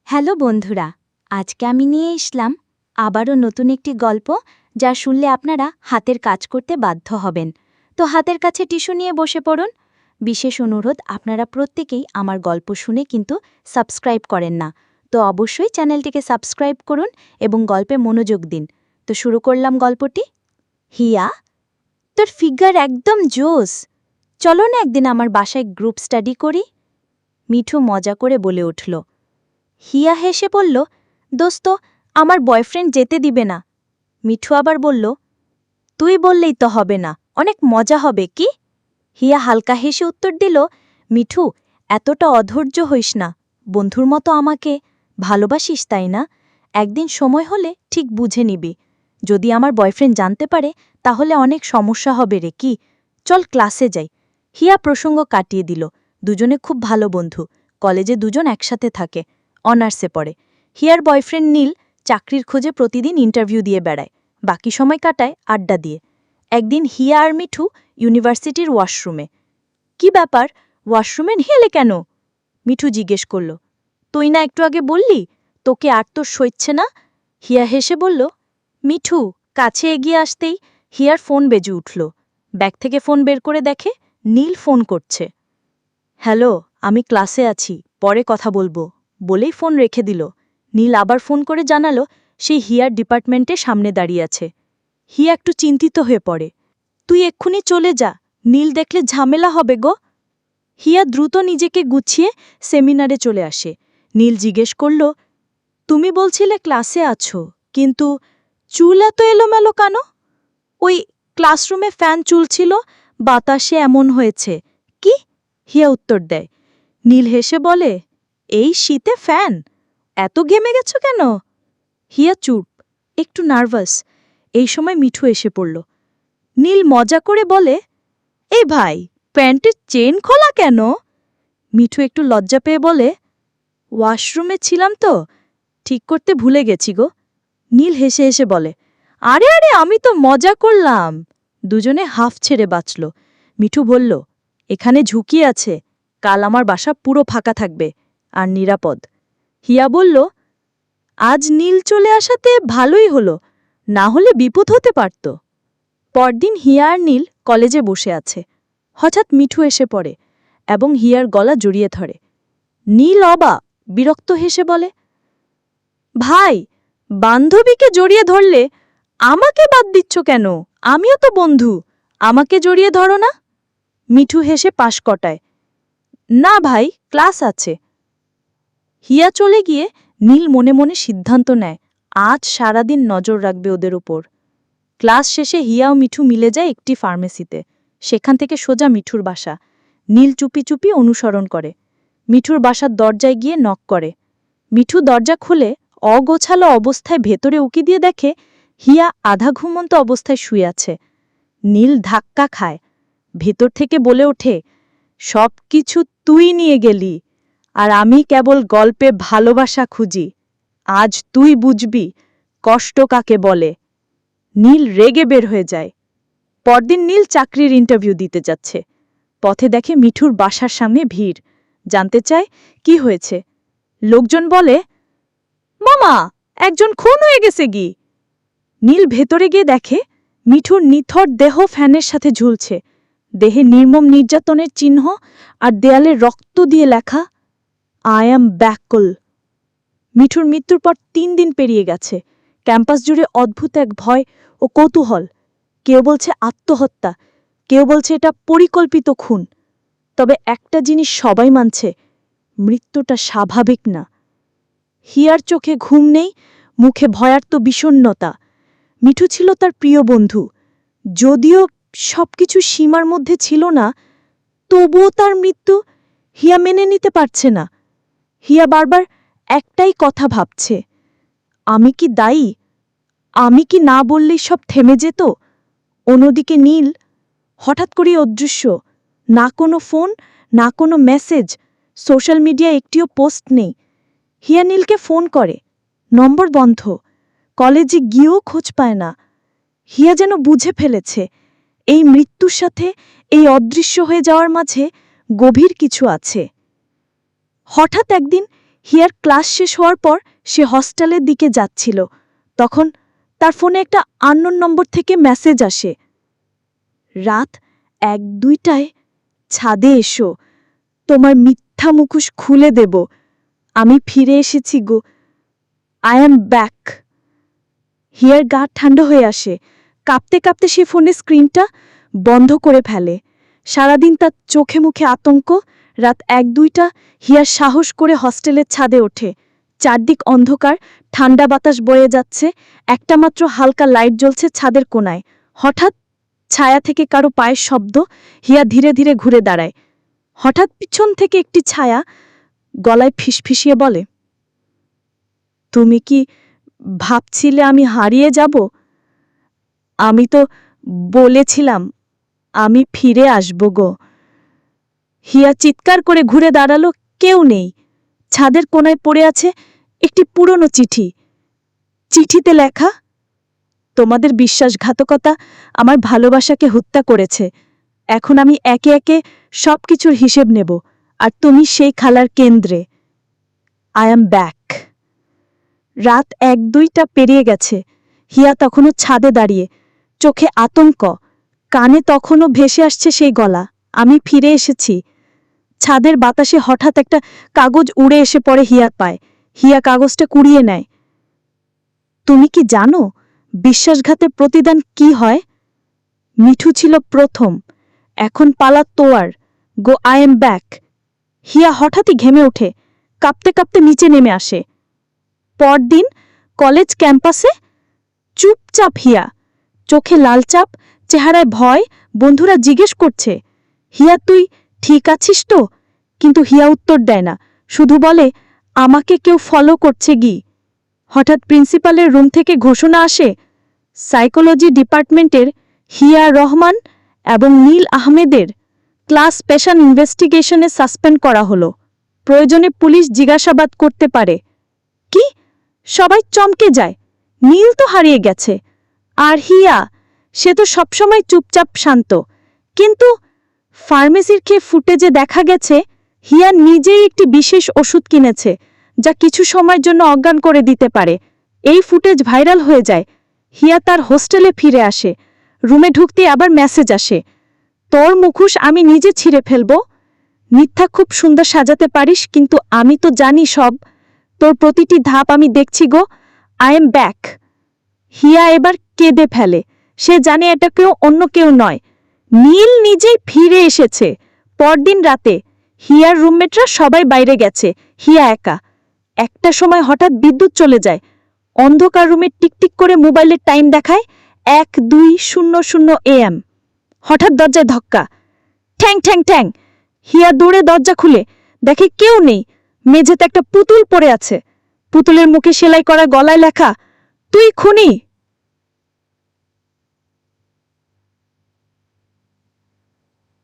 Hello বন্ধুরা, আজকে আমি নিয়ে এসলাম আবারও নতুন একটি গল্প, যা শুনলে আপনারা হাতের কাজ করতে বাধ্য হবেন। তো হাতের কাছে টিস্যু নিয়ে বসে পড়ুন। বিশেষ অনুরোধ, আপনারা প্রত্যেকেই আমার গল্প শুনে কিন্তু সাবস্ক্রাইব করেন না, তো অবশ্যই চ্যানেলটিকে সাবস্ক্রাইব করুন এবং গল্পে মনোযোগ দিন। তো শুরু করলাম গল্পটি। হিয়া, তোর ফিগার একদম জোস। চলো না একদিন আমার বাসায় গ্রুপ স্টাডি করি। মিঠু মজা করে বলে উঠল। হিয়া হেসে বলল, দোস্ত, আমার বয়ফ্রেন্ড যেতে দিবে না। মিঠু আবার বলল, তুই বললেই তো হবে না, অনেক মজা হবে কি? হিয়া হালকা হেসে উত্তর দিল, মিঠু, এতটা অধৈর্য হইস না। বন্ধুর মতো আমাকে ভালোবাসিস, তাই না? একদিন সময় হলে ঠিক বুঝে নিবি। যদি আমার বয়ফ্রেন্ড জানতে পারে তাহলে অনেক সমস্যা হবে রে। কি, চল ক্লাসে যাই। হিয়া প্রসঙ্গ কাটিয়ে দিল। দুজনে খুব ভালো বন্ধু, কলেজে দুজন একসাথে থাকে, অনার্সে পড়ে। হিয়ার বয়ফ্রেন্ড নীল চাকরির খোঁজে প্রতিদিন ইন্টারভিউ দিয়ে বেড়ায়, বাকি সময় কাটায় আড্ডা দিয়ে। একদিন হিয়া আর মিঠু ইউনিভার্সিটির ওয়াশরুমে। কি ব্যাপার, ওয়াশরুমে হেলে কেন? মিঠু জিজ্ঞেস করল। তুই না একটু আগে বললি তোকে আর তোর সইচ্ছে না? হিয়া হেসে বলল। মিঠু কাছে এগিয়ে আসতেই হিয়ার ফোন বেজে উঠল। ব্যাগ থেকে ফোন বের করে দেখে নীল ফোন করছে। হ্যালো, আমি ক্লাসে আছি, পরে কথা বলবো বলেই ফোন রেখে দিল। নীল আবার ফোন করে জানালো সে হিয়ার ডিপার্টমেন্টের সামনে দাঁড়িয়ে আছে। হিয়া একটু চিন্তিত হয়ে পড়ে। তুই এক্ষুনি চলে যা, নীল দেখলে ঝামেলা হবে গো। হিয়া দ্রুত নিজেকে গুছিয়ে সেমিনারে চলে আসে। নীল জিজ্ঞেস করল, তুমি বলছিলে ক্লাসে আছো, কিন্তু চুল এত এলোমেলো কেন? ওই ক্লাসরুমে ফ্যান চুলছিল, বাতাসে এমন হয়েছে। কি? হিয়া উত্তর দেয়। নীল হেসে বলে, এই শীতে ফ্যান? এত ঘেমে গেছ কেন? হিয়া চুপ, একটু নার্ভাস। এই সময় মিঠু এসে পড়ল। নীল মজা করে বলে, এই ভাই, প্যান্টের চেন খোলা কেন? মিঠু একটু লজ্জা পেয়ে বলে, ওয়াশরুমে ছিলাম তো, ঠিক করতে ভুলে গেছি গো। নীল হেসে হেসে বলে, আরে আরে, আমি তো মজা করলাম। দুজনে হাফ ছেড়ে বাঁচল। মিঠু বলল, এখানে ঝুঁকি আছে, কাল আমার বাসা পুরো ফাঁকা থাকবে আর নিরাপদ। হিয়া বলল, আজ নীল চলে আসাতে ভালোই হলো, না হলে বিপদ হতে পারত। পরদিন হিয়া আর নীল কলেজে বসে আছে। হঠাৎ মিঠু এসে পড়ে এবং হিয়ার গলা জড়িয়ে ধরে। নীল অবাক, বিরক্ত হেসে বলে, ভাই, বান্ধবীকে জড়িয়ে ধরলে আমাকে বাদ দিচ্ছ কেন? আমিও তো বন্ধু, আমাকে জড়িয়ে ধরো না। মিঠু হেসে পাশ কটায়, না ভাই, ক্লাস আছে। হিয়া চলে গিয়ে নীল মনে মনে সিদ্ধান্ত নেয় আজ সারাদিন নজর রাখবে ওদের উপর। ক্লাস শেষে হিয়া ও মিঠু মিলে যায় একটি ফার্মেসিতে। সেখান থেকে সোজা মিঠুর বাসা। নীল চুপি চুপি অনুসরণ করে। মিঠুর বাসার দরজায় গিয়ে নক করে। মিঠু দরজা খুলে অগোছালো অবস্থায় ভেতরে উকি দিয়ে দেখে হিয়া আধা ঘুমন্ত অবস্থায় শুয়ে আছে। নীল ধাক্কা খায়, ভেতর থেকে বলে ওঠে, সব কিছু তুই নিয়ে গেলি, আর আমি কেবল গল্পে ভালোবাসা খুঁজি। আজ তুই বুঝবি কষ্ট কাকে বলে। নীল রেগে বের হয়ে যায়। পরদিন নীল চাকরির ইন্টারভিউ দিতে যাচ্ছে। পথে দেখে মিঠুর বাসার সামনে ভিড়। জানতে চায় কি হয়েছে। লোকজন বলে, মামা, একজন খুন হয়ে গেছে গি। নীল ভেতরে গিয়ে দেখে মিঠুর নিথর দেহ ফ্যানের সাথে ঝুলছে। দেহে নির্মম নির্যাতনের চিহ্ন আর দেয়ালে রক্ত দিয়ে লেখা, আই অ্যাম ব্যাকল। মিঠুর মৃত্যুর পর 3 দিন পেরিয়ে গেছে। ক্যাম্পাস জুড়ে অদ্ভুত এক ভয় ও কৌতূহল। কেউ বলছে আত্মহত্যা, কেউ বলছে এটা পরিকল্পিত খুন। তবে একটা জিনিস সবাই মানছে, মৃত্যুটা স্বাভাবিক না। হিয়ার চোখে ঘুম নেই, মুখে ভয়ার্ত বিষণ্ণতা। মিঠু ছিল তার প্রিয় বন্ধু। যদিও সবকিছু সীমার মধ্যে ছিল না, তবুও তার মৃত্যু হিয়া মেনে নিতে পারছে না। হিয়া বারবার একটাই কথা ভাবছে, আমি কি দায়ী? আমি কি না বললেই সব থেমে যেত? অন্যদিকে নীল হঠাৎ করেই অদৃশ্য। না কোনো ফোন, না কোনো মেসেজ, সোশ্যাল মিডিয়ায় একটিও পোস্ট নেই। হিয়া নীলকে ফোন করে, নম্বর বন্ধ। কলেজে গিয়েও খোঁজ পায় না। হিয়া যেন বুঝে ফেলেছে এই মৃত্যুর সাথে এই অদৃশ্য হয়ে যাওয়ার মাঝে গভীর কিছু আছে। হঠাৎ একদিন হিয়ার ক্লাস শেষ হওয়ার পর সে হস্টেলের দিকে যাচ্ছিল। তখন তার ফোনে একটা আননোন নম্বর থেকে মেসেজ আসে। রাত 1-2টায় ছাদে এসো, তোমার মিথ্যা মুখোশ খুলে দেব। আমি ফিরে এসেছি গো, আই অ্যাম ব্যাক। হিয়ার গা ঠান্ডা হয়ে আসে। কাঁপতে কাঁপতে সে ফোনের স্ক্রিনটা বন্ধ করে ফেলে। সারাদিন তার চোখে মুখে আতঙ্ক। রাত 1-2টা হিয়ার সাহস করে হস্টেলের ছাদে ওঠে। চারদিক অন্ধকার, ঠান্ডা বাতাস বয়ে যাচ্ছে, একটা মাত্র হালকা লাইট জ্বলছে ছাদের কোণায়। হঠাৎ ছায়া থেকে কারো পায়ের শব্দ। হিয়া ধীরে ধীরে ঘুরে দাঁড়ায়। হঠাৎ পিছন থেকে একটি ছায়া গলায় ফিসফিসিয়ে বলে, তুমি কি ভাবছিলে আমি হারিয়ে যাব? আমি তো বলেছিলাম আমি ফিরে আসব গো। হিয়া চিৎকার করে ঘুরে দাঁড়ালো, কেউ নেই। ছাদের কোণায় পড়ে আছে একটি পুরনো চিঠি। চিঠিতে লেখা, তোমাদের বিশ্বাসঘাতকতা আমার ভালোবাসাকে হত্যা করেছে। এখন আমি একে একে সবকিছুর হিসেব নেব, আর তুমি সেই খালার কেন্দ্রে। I am back. রাত 1-2টা পেরিয়ে গেছে। হিয়া তখনও ছাদে দাঁড়িয়ে, চোখে আতঙ্ক, কানে তখনও ভেসে আসছে সেই গলা, আমি ফিরে এসেছি। ছাদের বাতাসে হঠাৎ একটা কাগজ উড়ে এসে পড়ে হিয়ার পায়। হিয়া কাগজটা কুড়িয়ে নেয়। তুমি কি জানো বিশ্বাসঘাতের প্রতিদান কি হয়? মিঠু ছিল প্রথম, এখন পালা তোয়ার। গো, আই এম ব্যাক। হিয়া হঠাৎই ঘেমে ওঠে, কাঁপতে কাঁপতে নিচে নেমে আসে। পরদিন কলেজ ক্যাম্পাসে চুপচাপ হিয়া, চোখে লালচাপ, চেহারায় ভয়। বন্ধুরা জিজ্ঞেস করছে, হিয়া তুই ঠিক আছিস তো? কিন্তু হিয়া উত্তর দেয় না, শুধু বলে, আমাকে কেউ ফলো করছে গি। হঠাৎ প্রিন্সিপালের রুম থেকে ঘোষণা আসে, সাইকোলজি ডিপার্টমেন্টের হিয়া রহমান এবং নীল আহমেদের ক্লাস স্পেশাল ইনভেস্টিগেশনে সাসপেন্ড করা হলো। প্রয়োজনে পুলিশ জিজ্ঞাসাবাদ করতে পারে। কি? সবাই চমকে যায়। নীল তো হারিয়ে গেছে, আর হিয়া, সে তো সবসময় চুপচাপ শান্ত। কিন্তু ফার্মেসির খেয়ে ফুটেজে দেখা গেছে হিয়া নিজেই একটি বিশেষ ওষুধ কিনেছে, যা কিছু সময়ের জন্য অজ্ঞান করে দিতে পারে। এই ফুটেজ ভাইরাল হয়ে যায়। হিয়া তার হোস্টেলে ফিরে আসে। রুমে ঢুকতে আবার মেসেজ আসে, তোর মুখোশ আমি নিজে ছিঁড়ে ফেলব। মিথ্যা খুব সুন্দর সাজাতে পারিস, কিন্তু আমি তো জানি সব। তোর প্রতিটি ধাপ আমি দেখছি গো, আই এম ব্যাক। হিয়া এবার কেঁদে ফেলে। সে জানে এটা কেউ অন্য কেউ নয়, নীল নিজেই ফিরে এসেছে। পরদিন রাতে হিয়ার রুমমেটরা সবাই বাইরে গেছে, হিয়া একা। একটা সময় হঠাৎ বিদ্যুৎ চলে যায়। অন্ধকার রুমে টিকটিক করে মোবাইলের টাইম দেখায় 1-2-00 AM। হঠাৎ দরজায় ধক্কা, ঠ্যাং ঠ্যাং ঠ্যাং। হিয়া দৌড়ে দরজা খুলে দেখে কেউ নেই। মেঝেতে একটা পুতুল পড়ে আছে। পুতুলের মুখে সেলাই করা, গলায় লেখা, তুই খুনি।